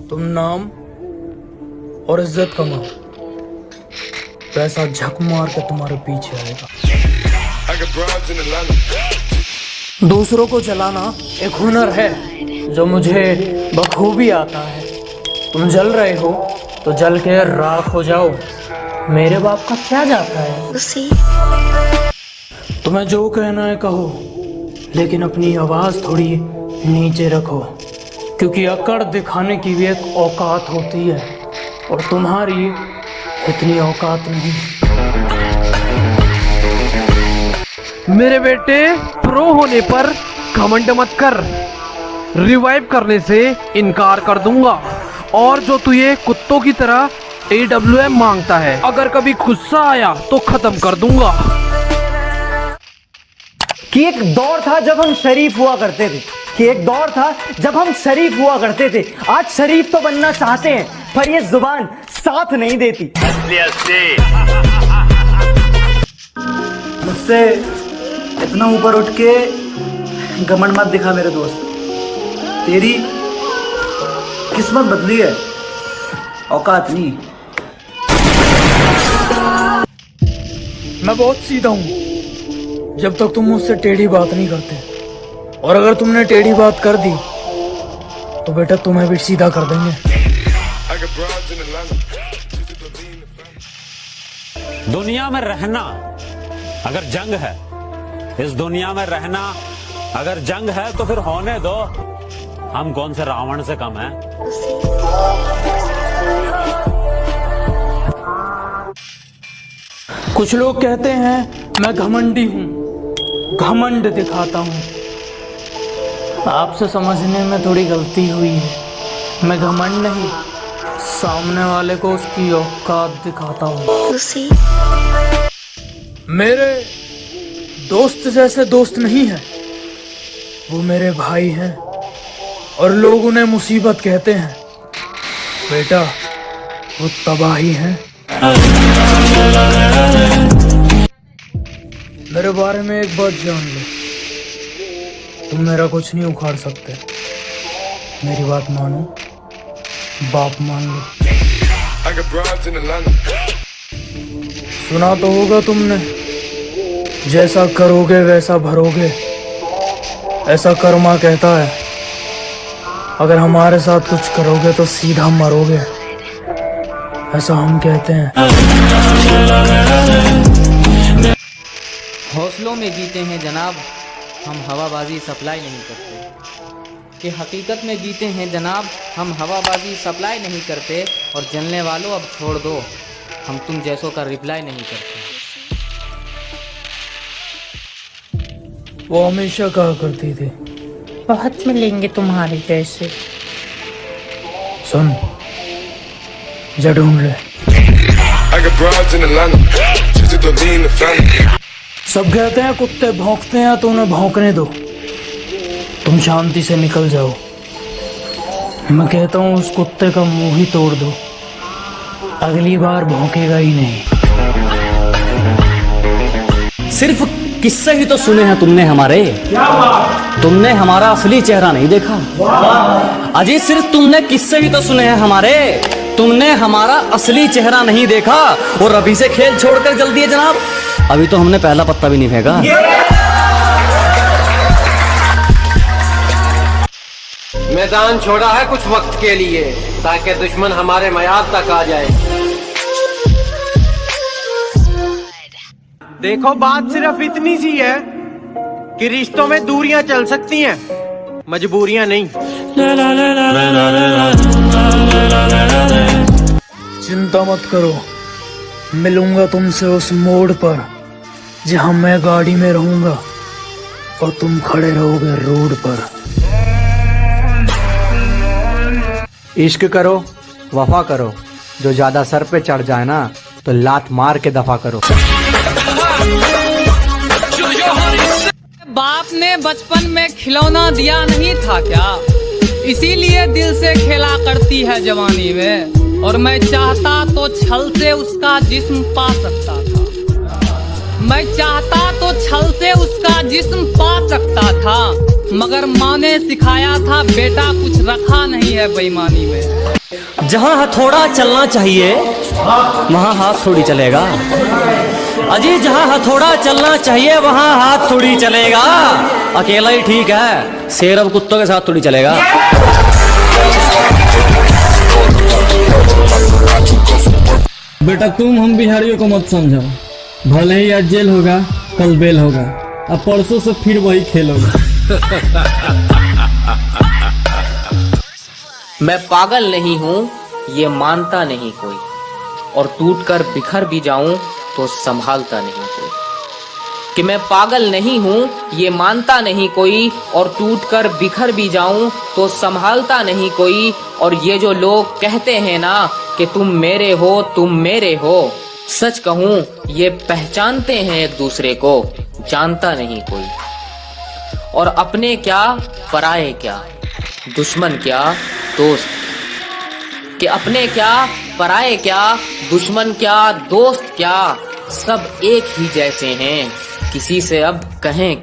तुम नाम और इज्जत कमाओ, पैसा झक मार के तुम्हारे पीछे आएगा। दूसरों को चलाना एक हुनर है जो मुझे बखूबी आता है। तुम जल रहे हो तो जल के राख हो जाओ, मेरे बाप का क्या जाता है। तुम्हें जो कहना है कहो, लेकिन अपनी आवाज थोड़ी नीचे रखो, क्योंकि अकड़ दिखाने की भी एक औकात होती है और तुम्हारी इतनी औकात नहीं। मेरे बेटे, प्रो होने पर घमंड मत कर, रिवाइव करने से इनकार कर दूंगा। और जो तू ये कुत्तों की तरह AWM मांगता है, अगर कभी गुस्सा आया तो खत्म कर दूंगा। कि एक दौर था जब हम शरीफ हुआ करते थे, आज शरीफ तो बनना चाहते हैं, पर ये जुबान साथ नहीं देती। मुझसे इतना ऊपर उठ के घमंड मत दिखा मेरे दोस्त, तेरी किस्मत बदली है, औकात नहीं। मैं बहुत सीधा हूँ जब तक तुम मुझसे टेढ़ी बात नहीं करते, और अगर तुमने टेढ़ी बात कर दी तो बेटा तुम्हें भी सीधा कर देंगे। दुनिया में रहना अगर जंग है, इस दुनिया में रहना अगर जंग है, तो फिर होने दो। हम कौन से रावण से कम हैं? कुछ लोग कहते हैं मैं घमंडी हूँ, घमंड दिखाता हूँ। आपसे समझने में थोड़ी गलती हुई है। मैं घमंड नहीं, सामने वाले को उसकी औकात दिखाता हूँ। मेरे दोस्त जैसे दोस्त नहीं है, वो मेरे भाई हैं और लोग उन्हें मुसीबत कहते हैं। बेटा वो तबाही हैं। मेरे बारे में एक बात जान लो, तुम मेरा कुछ नहीं उखाड़ सकते। मेरी बात मानो, बाप मान लो। सुना तो होगा तुमने, जैसा करोगे वैसा भरोगे, ऐसा कर्मा कहता है। अगर हमारे साथ कुछ करोगे तो सीधा मरोगे, ऐसा हम कहते हैं। हौसलों में जीते हैं जनाब, हम हवाबाजी सप्लाई नहीं करते। कि हकीकत में जीते हैं जनाब, हम हवाबाजी सप्लाई नहीं करते। और जलने वालों अब छोड़ दो, हम तुम जैसों का रिप्लाई नहीं करते। वो हमेशा कहा करती थी, बहुत मिलेंगे तुम्हारे जैसे। सुन, जा ढूंढ ले। सब कहते हैं कुत्ते भौंकते हैं तो उन्हें भौंकने दो, तुम शांति से निकल जाओ। मैं कहता हूँ उस कुत्ते का मुंह ही तोड़ दो, अगली बार भौंकेगा ही नहीं। सिर्फ किस्से ही तो सुने हैं तुमने हमारे, तुमने हमारा असली चेहरा नहीं देखा। अजी सिर्फ तुमने किस्से ही तो सुने हैं हमारे, तुमने हमारा असली चेहरा नहीं देखा। और अभी से खेल छोड़कर जल्दी दिए जनाब, अभी तो हमने पहला पत्ता भी नहीं फेंका। मैदान छोड़ा है कुछ वक्त के लिए, ताकि दुश्मन हमारे मयाद तक आ जाए। देखो, बात सिर्फ इतनी सी है कि रिश्तों में दूरियां चल सकती हैं, मजबूरियां नहीं। चिंता मत करो, मिलूंगा तुमसे उस मोड़ पर जहां मैं गाड़ी में रहूंगा और तुम खड़े रहोगे रोड पर। इश्क करो, वफा करो, जो ज्यादा सर पे चढ़ जाए ना तो लात मार के दफा करो। बाप ने बचपन में खिलौना दिया नहीं था क्या, इसीलिए दिल से खेला करती है जवानी में। और मैं चाहता तो छल से उसका जिस्म पा सकता था, मैं चाहता तो छल से उसका जिस्म पा सकता था, मगर माँ ने सिखाया था बेटा कुछ रखा नहीं है बेईमानी में। जहां हथौड़ा चलना चाहिए वहां हाथ थोड़ी चलेगा। अजी जहां हथौड़ा चलना चाहिए वहां हाथ थोड़ी चलेगा। अकेला ही ठीक है, शेर अब कुत्तों के साथ थोड़ी चलेगा। बेटा तुम हम बिहारियों को मत समझो, भले ही आज जेल होगा कल बेल होगा, अब परसों से फिर वही खेल होगा। मैं पागल नहीं हूँ ये मानता नहीं कोई, और टूटकर बिखर भी जाऊं तो संभालता नहीं कोई। कि मैं पागल नहीं हूँ ये मानता नहीं कोई, और टूटकर बिखर भी जाऊं तो संभालता नहीं कोई। और ये जो लोग कहते हैं ना कि तुम मेरे हो, सच कहूँ ये पहचानते हैं एक दूसरे को, जानता नहीं कोई। और अपने क्या पराये क्या, दुश्मन क्या दोस्त, कि अपने क्या पराये क्या, दुश्मन क्या दोस्त क्या, सब एक ही जैसे हैं, किसी से अब कहें।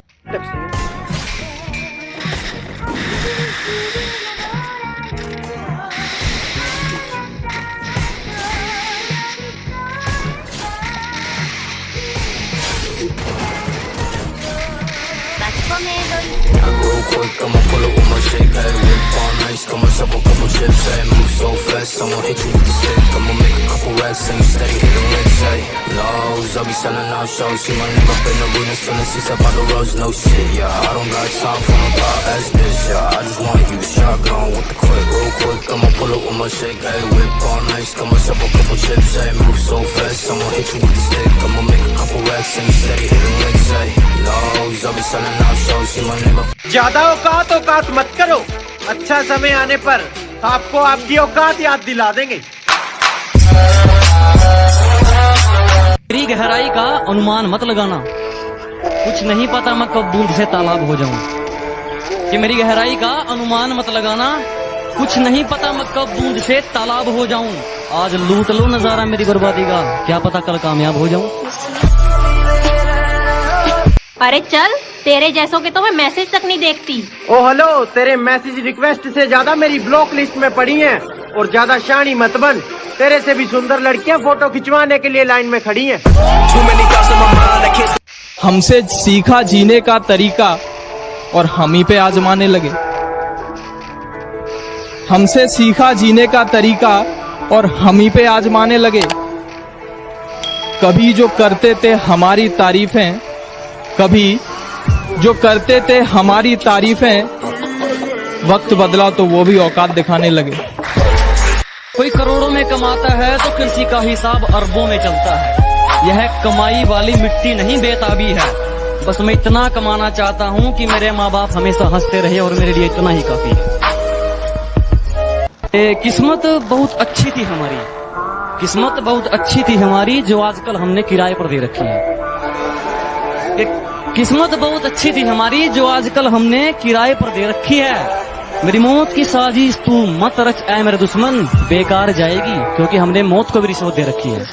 I'll be selling out shows, see my name up in the arenas, feeling seats up on the roads, no shit, yeah. I don't got time for no thought as this, yeah. I just want you shotgun with the quick, real quick. I'ma pull up with my shake, hey, whip all nice, got myself a couple chips, hey, move so fast, I'ma hit you with the stick, I'ma make a couple racks and steady hit the licks, hey. Lows, I'll be selling out shows, see my name up. ज्यादा औकात मत करो, अच्छा समय आने पर आपको आपकी औकात याद दिला देंगे। मेरी गहराई का अनुमान मत लगाना, कुछ नहीं पता मैं कब बूंद से तालाब हो जाऊं। कि मेरी गहराई का अनुमान मत लगाना, कुछ नहीं पता मैं कब बूंद से तालाब हो जाऊं। आज लूट लो नजारा मेरी बर्बादी का, क्या पता कल कामयाब हो जाऊं। अरे चल, तेरे जैसों के तो मैं मैसेज तक नहीं देखती। ओ हेलो, तेरे मैसेज रिक्वेस्ट से ज्यादा मेरी ब्लॉक लिस्ट में पड़ी हैं, और ज्यादा शानी मत बन, तेरे से भी सुंदर लड़कियां फोटो खिंचवाने के लिए लाइन में खड़ी हैं। हमसे सीखा जीने का तरीका और हम ही पे आजमाने लगे। हमसे सीखा जीने का तरीका और हम ही पे आजमाने लगे। कभी जो करते थे हमारी तारीफें, कभी जो करते थे हमारी तारीफें, वक्त बदला तो वो भी औकात दिखाने लगे। कोई करोड़ों में कमाता है तो किसी का हिसाब अरबों में चलता है। यह कमाई वाली मिट्टी नहीं बेताबी है, बस मैं इतना कमाना चाहता हूँ कि मेरे माँ बाप हमेशा हंसते रहे, और मेरे लिए इतना ही काफी है। किस्मत बहुत अच्छी थी हमारी, किस्मत बहुत अच्छी थी हमारी, जो आजकल हमने किराए पर दे रखी है। किस्मत बहुत अच्छी थी हमारी, जो आजकल हमने किराए पर दे रखी है। मेरी मौत की साजिश तू मत रच ऐ मेरे दुश्मन, बेकार जाएगी, क्योंकि हमने मौत को भी रिश्वत दे रखी है।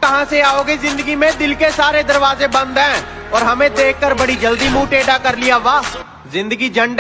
कहाँ से आओगे जिंदगी में, दिल के सारे दरवाजे बंद हैं, और हमें देखकर बड़ी जल्दी मुंह टेढ़ा कर लिया। वाह, जिंदगी झंडा